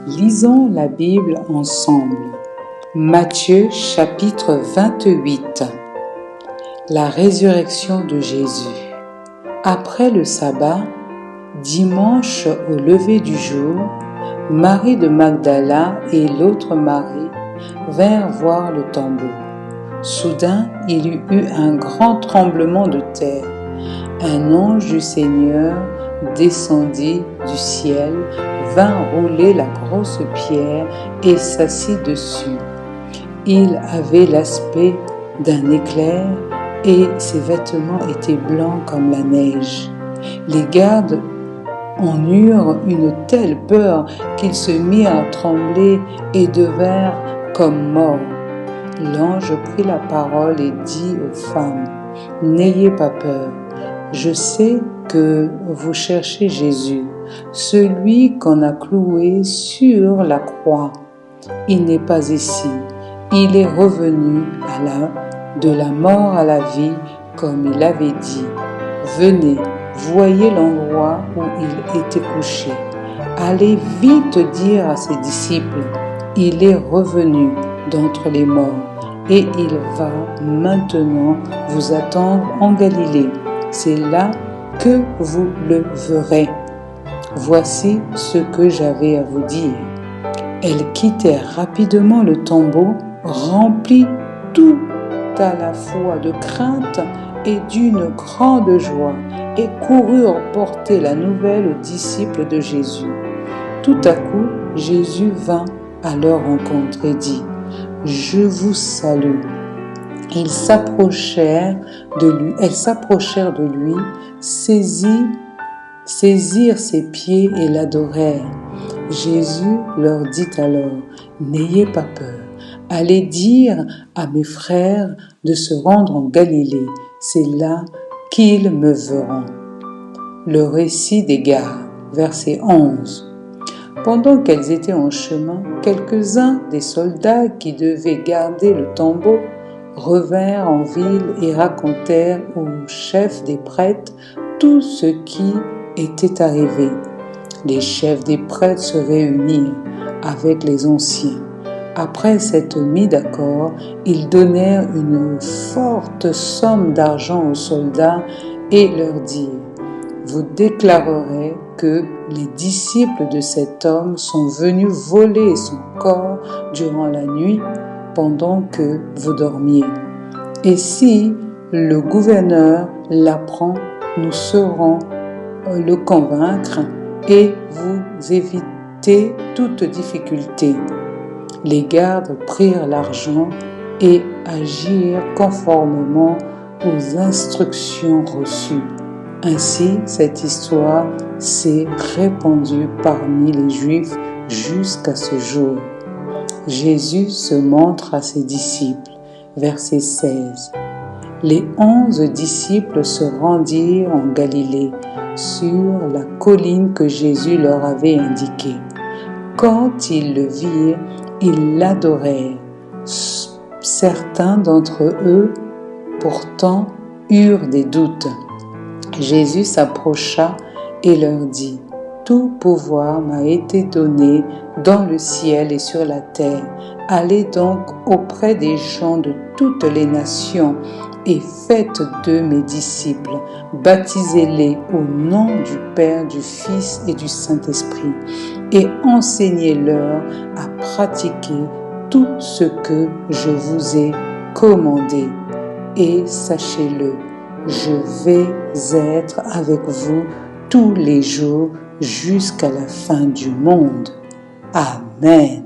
Lisons la Bible ensemble. Matthieu chapitre 28. La résurrection de Jésus. Après le sabbat, dimanche au lever du jour, Marie de Magdala et l'autre Marie vinrent voir le tombeau. Soudain, il y eut un grand tremblement de terre. Un ange du Seigneur descendit du ciel, vint rouler la grosse pierre et s'assit dessus. Il avait l'aspect d'un éclair et ses vêtements étaient blancs comme la neige. Les gardes en eurent une telle peur qu'ils se mirent à trembler et devinrent comme morts. L'ange prit la parole et dit aux femmes : « N'ayez pas peur. Je sais que vous cherchez Jésus, celui qu'on a cloué sur la croix. Il n'est pas ici. Il est revenu de la mort à la vie, comme il avait dit. Venez, voyez l'endroit où il était couché. Allez vite dire à ses disciples, il est revenu d'entre les morts, et il va maintenant vous attendre en Galilée. C'est là que vous le verrez. Voici ce que j'avais à vous dire. » Elles quittèrent rapidement le tombeau, remplies tout à la fois de crainte et d'une grande joie, et coururent porter la nouvelle aux disciples de Jésus. Tout à coup, Jésus vint à leur rencontre et dit : « Je vous salue. » Elles s'approchèrent de lui, saisirent ses pieds et l'adorèrent. Jésus leur dit alors : « N'ayez pas peur. Allez dire à mes frères de se rendre en Galilée. C'est là qu'ils me verront. » Le récit des gardes, verset 11. Pendant qu'elles étaient en chemin, quelques-uns des soldats qui devaient garder le tombeau revinrent en ville et racontèrent au chef des prêtres tout ce qui était arrivé. Les chefs des prêtres se réunirent avec les anciens. Après s'être mis d'accord, ils donnèrent une forte somme d'argent aux soldats et leur dirent : « Vous déclarerez que les disciples de cet homme sont venus voler son corps durant la nuit pendant que vous dormiez. Et si le gouverneur l'apprend, nous saurons le convaincre et vous éviter toute difficulté. » Les gardes prirent l'argent et agirent conformément aux instructions reçues. Ainsi, cette histoire s'est répandue parmi les Juifs jusqu'à ce jour. Jésus se montre à ses disciples. Verset 16. Les 11 disciples se rendirent en Galilée, sur la colline que Jésus leur avait indiquée. Quand ils le virent, ils l'adorèrent. Certains d'entre eux, pourtant, eurent des doutes. Jésus s'approcha et leur dit : « Tout pouvoir m'a été donné dans le ciel et sur la terre. Allez donc auprès des gens de toutes les nations et faites d'eux mes disciples. Baptisez-les au nom du Père, du Fils et du Saint-Esprit, et enseignez-leur à pratiquer tout ce que je vous ai commandé. Et sachez-le, je vais être avec vous tous les jours jusqu'à la fin du monde. » Amen.